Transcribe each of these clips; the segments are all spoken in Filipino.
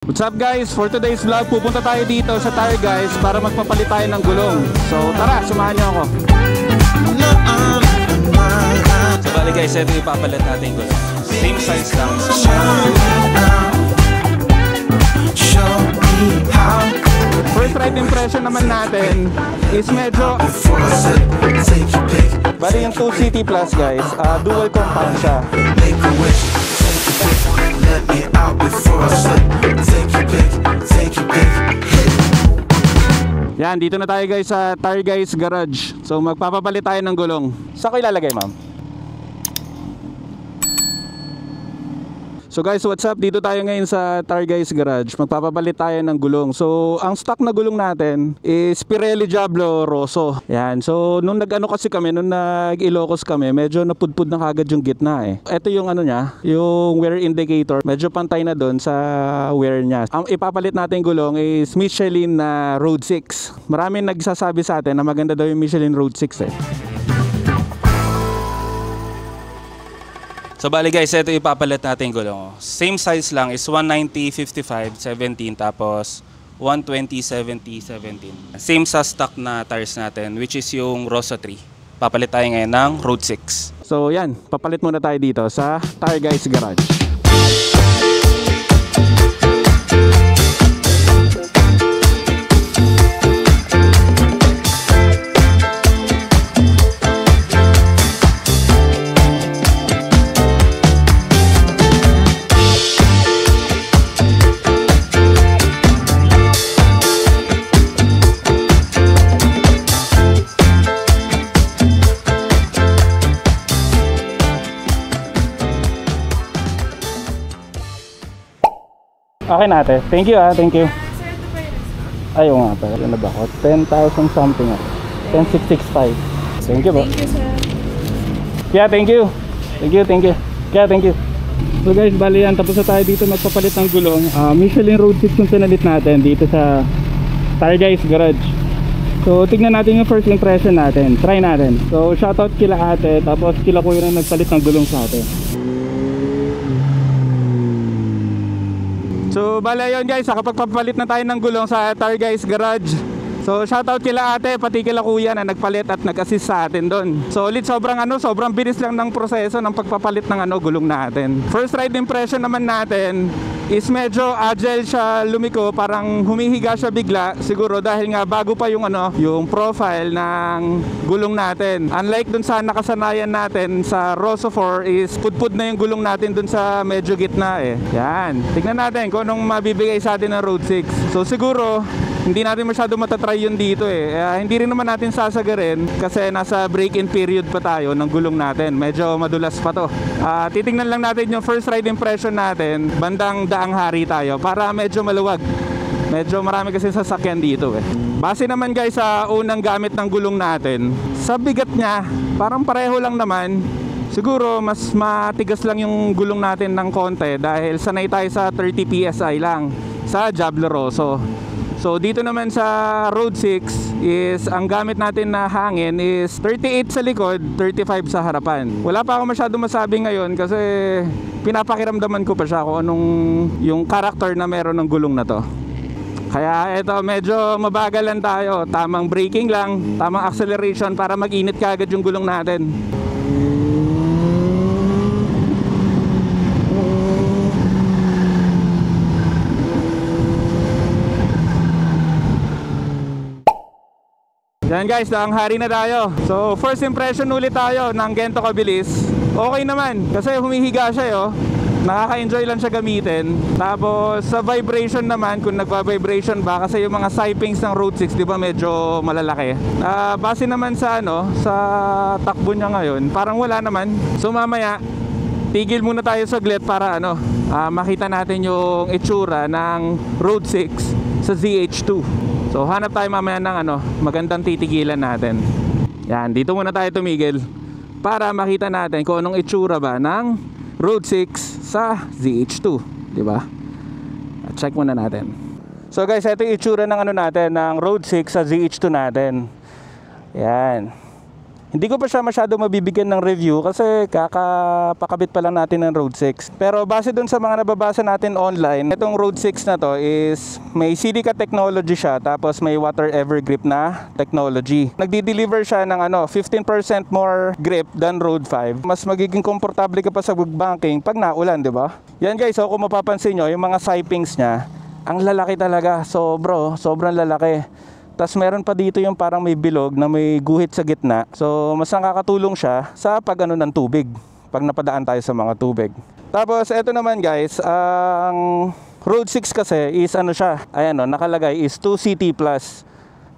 What's up guys? For today's vlog, pupunta tayo dito sa Tire Guys para magpapalit tayo ng gulong. So tara, samahan niyo ako. So bali guys, ito ipapalit natin yung gulong. Same size lang. First ride impression naman natin is medyo bali yung 2CT Plus guys, dual compound siya. Yan, dito na tayo guys sa Tire Guys Garage. So magpapapalit tayo ng gulong. Saan ko ilalagay, ma'am? So guys, what's up? Dito tayo ngayon sa Tire Guys Garage. Magpapapalit tayo ng gulong. So ang stock na gulong natin is Pirelli Diablo Rosso. Yan. So nung nag-ano kasi kami, nung nag-Ilocos kami, medyo napudpud na kagad yung gitna eh. Ito yung ano niya, yung wear indicator. Medyo pantay na doon sa wear niya. Ang ipapalit natin gulong is Michelin na Road 6. Maraming nagsasabi sa atin na maganda daw yung Michelin Road 6 eh. So bali guys, ito ipapalit natin yung gulong. Same size lang is 190/55/17 tapos 120/70/17. Same sa stock na tires natin, which is yung Rosso 3. Papalit tayo ngayon ng Road 6. So yan, papalit muna tayo dito sa Tire Guys Garage. Okay natin. Thank you thank you. Ayaw nga pala. Ano ba ako? 10,000 something ako. 10,665. Thank you po. Thank you, sir. Yeah, thank you. Thank you, thank you. Yeah, thank you. So guys, bali yan. Tapos na tayo dito magpapalit ng gulong. Michelin Road 6 yung pinalit natin dito sa Tire Guys Garage. So tignan natin yung first impression natin. Try natin. So shoutout kila ate. Tapos kila kuya na nagpalit ng gulong sa atin. So bala yun guys, nakapagpapalit na tayo ng gulong sa Tire Guys Garage. So shoutout kila ate, pati kila kuya na nagpalit at nag-assist sa atin doon. So ulit sobrang bilis lang ng proseso ng pagpapalit ng gulong natin. First ride impression naman natin is medyo agile siya lumiko, parang humihiga siya bigla siguro dahil nga bago pa yung yung profile ng gulong natin. Unlike dun sa nakasanayan natin sa Rosso 4 is pudpud na yung gulong natin dun sa medyo gitna eh. Yan, tignan natin kung anong mabibigay sa atin ng Road 6. So siguro hindi natin masyado matatry yun dito eh. Hindi rin naman natin sasagarin kasi nasa break-in period pa tayo ng gulong natin. Medyo madulas pa to. Titingnan lang natin yung first ride impression natin. Bandang Daang Hari tayo para medyo maluwag. Medyo marami kasi sasakyan dito eh. Base naman guys sa unang gamit ng gulong natin, sa bigat niya parang pareho lang naman. Siguro mas matigas lang yung gulong natin ng konti dahil sanay tayo sa 30 PSI lang sa Diablo Rosso. So dito naman sa Road 6 is ang gamit natin na hangin is 38 sa likod, 35 sa harapan. Wala pa ako masyado masabi ngayon kasi pinapakiramdaman ko pa siya kung anong yung character na meron ng gulong na to. Kaya ito medyo mabagalan tayo, tamang braking lang, tamang acceleration para mag-init kaagad yung gulong natin. Yan guys, Daang Hari na tayo. So first impression ulit tayo ng ganito kabilis. Okay naman kasi humihiga siya nakaka-enjoy lang siya gamitin. Tapos sa vibration naman, kung nagva-vibration ba, kasi yung mga sipings ng Road 6 di ba medyo malalaki. Base naman sa sa takbo niya ngayon, parang wala naman. So mamaya tigil muna tayo saglit para makita natin yung itsura ng Road 6 sa ZH2. So hanap tayo mamaya ng magandang titigilan natin. Yan, dito muna tayo tumigil para makita natin kung anong itsura ba ng Road 6 sa ZH2, di ba? Check muna natin. So guys, ito yung itsura ng natin ng Road 6 sa ZH2 natin. Yan. Hindi ko pa siya masyado mabibigyan ng review kasi kakapakabit pa lang natin ng Road 6. Pero base dun sa mga nababasa natin online, itong Road 6 na to is may silica technology siya, tapos may water ever grip na technology. Nagdi-deliver siya ng 15% more grip than Road 5. Mas magiging komportable ka pa sa banking pag naulan, di ba? Yan guys, so kung mapapansin nyo, yung mga sipings niya, ang lalaki talaga. Sobrang lalaki. Tapos meron pa dito yung parang may bilog na may guhit sa gitna. So mas nakakatulong siya sa ng tubig, pag napadaan tayo sa mga tubig. Tapos eto naman guys, ang Road 6 kasi is siya, ayan nakalagay is 2CT Plus.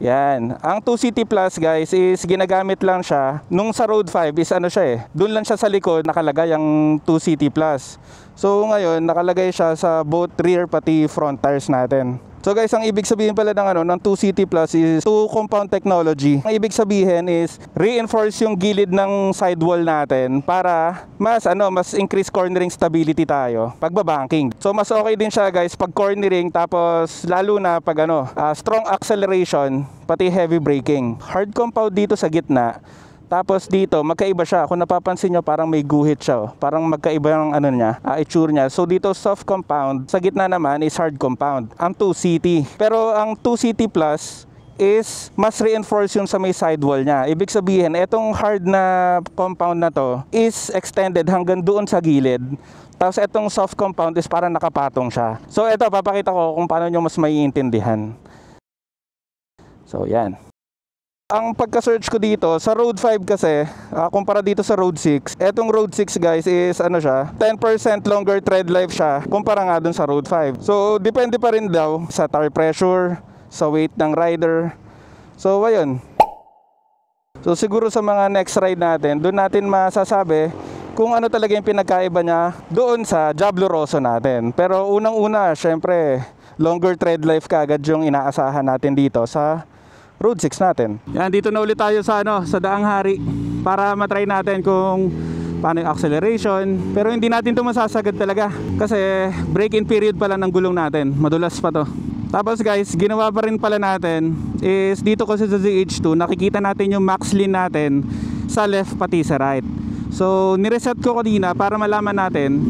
Yan. Ang 2CT Plus guys is ginagamit lang siya. Nung sa Road 5 is siya doon lang siya sa likod nakalagay ang 2CT Plus. So ngayon nakalagay siya sa both rear pati front tires natin. So guys, ang ibig sabihin pala ng 2CT Plus is 2 compound technology. Ang ibig sabihin is reinforce yung gilid ng sidewall natin para mas increase cornering stability tayo pag babanking. So mas okay din siya guys pag cornering, tapos lalo na pag strong acceleration pati heavy braking. Hard compound dito sa gitna. Tapos dito, magkaiba siya. Kung napapansin nyo, parang may guhit siya. Parang magkaiba yung itsure niya. So dito, soft compound. Sa gitna naman is hard compound. Ang 2CT. Pero ang 2CT Plus is mas reinforce yung sa may sidewall niya. Ibig sabihin, etong hard na compound na to is extended hanggang doon sa gilid. Tapos etong soft compound is parang nakapatong siya. So ito, papakita ko kung paano nyo mas maiintindihan. So yan. Ang pagka-search ko dito, sa Road 5 kasi, kumpara dito sa Road 6, etong Road 6 guys is siya, 10% longer tread life siya, kumpara nga dun sa Road 5. So, depende pa rin daw sa tire pressure, sa weight ng rider. So, ayun. So, siguro sa mga next ride natin, doon natin masasabi kung ano talaga yung pinagkaiba niya doon sa Diablo Rosso natin. Pero unang-una, syempre, longer tread life kaagad yung inaasahan natin dito sa Road 6 natin. Yan, dito na ulit tayo sa sa Daang Hari para matry natin kung paano yung acceleration. Pero hindi natin ito masasagad talaga kasi break-in period pala ng gulong natin. Madulas pa to. Tapos guys, ginawa pa rin pala natin is dito kasi sa ZH2, nakikita natin yung max lean natin sa left pati sa right. So, nireset ko kanina para malaman natin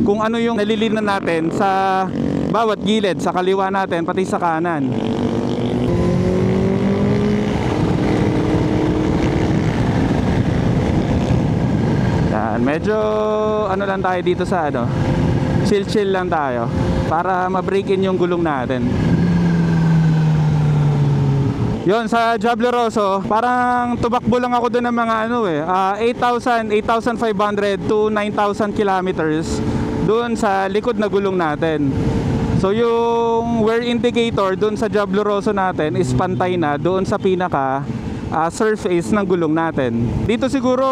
kung ano yung nalilinan natin sa bawat gilid, sa kaliwa natin pati sa kanan. Medyo lang tayo dito sa chill lang tayo para ma-break in yung gulong natin. Yon, sa Diablo Rosso, parang tumakbo lang ako doon ng mga 8,500 to 9,000 kilometers doon sa likod na gulong natin. So yung wear indicator doon sa Diablo Rosso natin is pantay na doon sa pinaka surface ng gulong natin. Dito siguro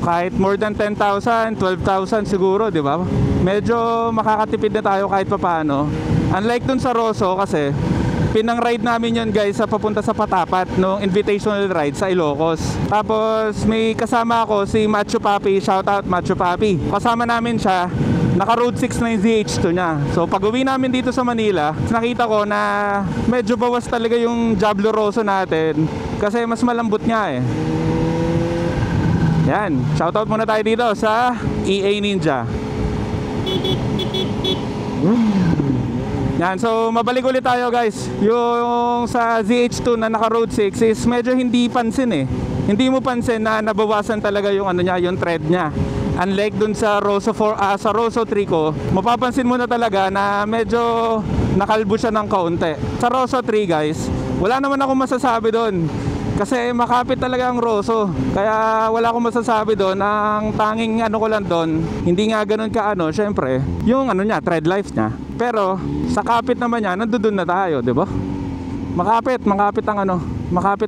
kahit more than 10,000, 12,000 siguro, di ba? Medyo makakatipid na tayo kahit papaano. Unlike dun sa Rosso kasi pinang-ride namin yun guys sa papunta sa Patapat nung invitational ride sa Ilocos. Tapos may kasama ako si Macho Papi, shoutout Macho Papi. Kasama namin siya, naka Road 6 na yung ZH2 niya. So pag uwi namin dito sa Manila, nakita ko na medyo bawas talaga yung Diablo Rosso natin kasi mas malambot nga eh. Yan, shoutout muna tayo dito sa EA Ninja. Yan, so mabalik ulit tayo guys. Yung sa ZH2 na naka Road 6 is medyo hindi pansin eh. Hindi mo pansin na nabawasan talaga yung yung tread niya. Unlike dun sa Rosso 4, sa Rosso 3 ko, mapapansin mo na talaga na medyo nakalbo siya ng kaunti. Sa Rosso 3 guys, wala naman akong masasabi doon. Kasi makapit talaga ang Rosso. Kaya wala akong masasabi doon. Ang tanging ko lang doon, hindi nga ganun ka syempre, yung niya, tread life niya. Pero sa kapit naman niya, nandoon na tayo, 'di ba? Makapit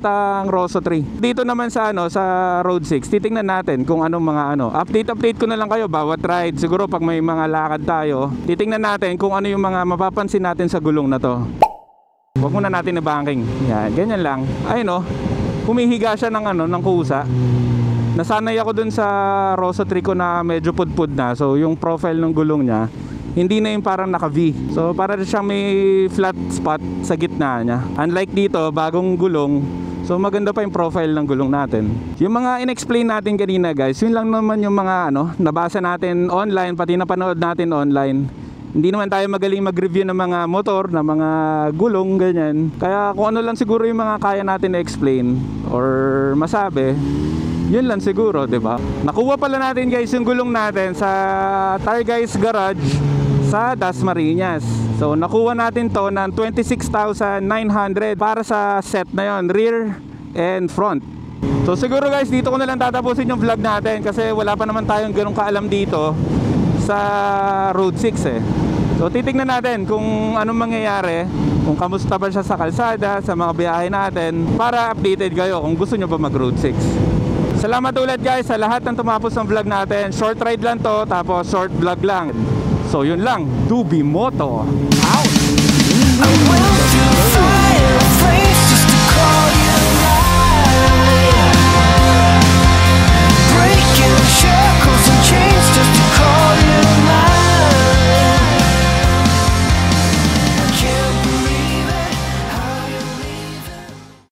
ang Rosso 3. Dito naman sa sa Road 6, titingnan natin kung anong mga update ko na lang kayo bawat ride. Siguro pag may mga lakad tayo, titingnan natin kung ano yung mga mapapansin natin sa gulong na to. Huwag muna natin i-banking. Yan, ganyan lang. Ayun humihiga siya ng kusa. Nasanay ako dun sa Rosso 3 ko na medyo pudpud na. So yung profile ng gulong niya, hindi na yung parang naka-V. So para siyang may flat spot sa gitna niya. Unlike dito, bagong gulong, So maganda pa yung profile ng gulong natin. Yung mga in-explain natin kanina guys, yun lang naman yung mga nabasa natin online, pati napanood natin online. Hindi naman tayo magaling mag-review ng mga motor, ng mga gulong, ganyan. Kaya kung ano lang siguro yung mga kaya natin i-explain or masabi, yun lang siguro, di ba? Nakuha pala natin guys yung gulong natin sa Tire Guys Garage sa Dasmariñas. So nakuha natin to ng 26,900 para sa set na yon, rear and front. So siguro guys, dito ko na lang tatapusin yung vlog natin kasi wala pa naman tayong ganong kaalam dito sa Road 6 eh. So titignan natin kung anong mangyayari, kung kamusta ba siya sa kalsada, sa mga biyahe natin, para updated kayo kung gusto nyo pa mag Road 6. Salamat ulit guys sa lahat ng tumapos ng vlog natin. Short ride lang to, tapos short vlog lang. So yun lang, Dubi Moto out!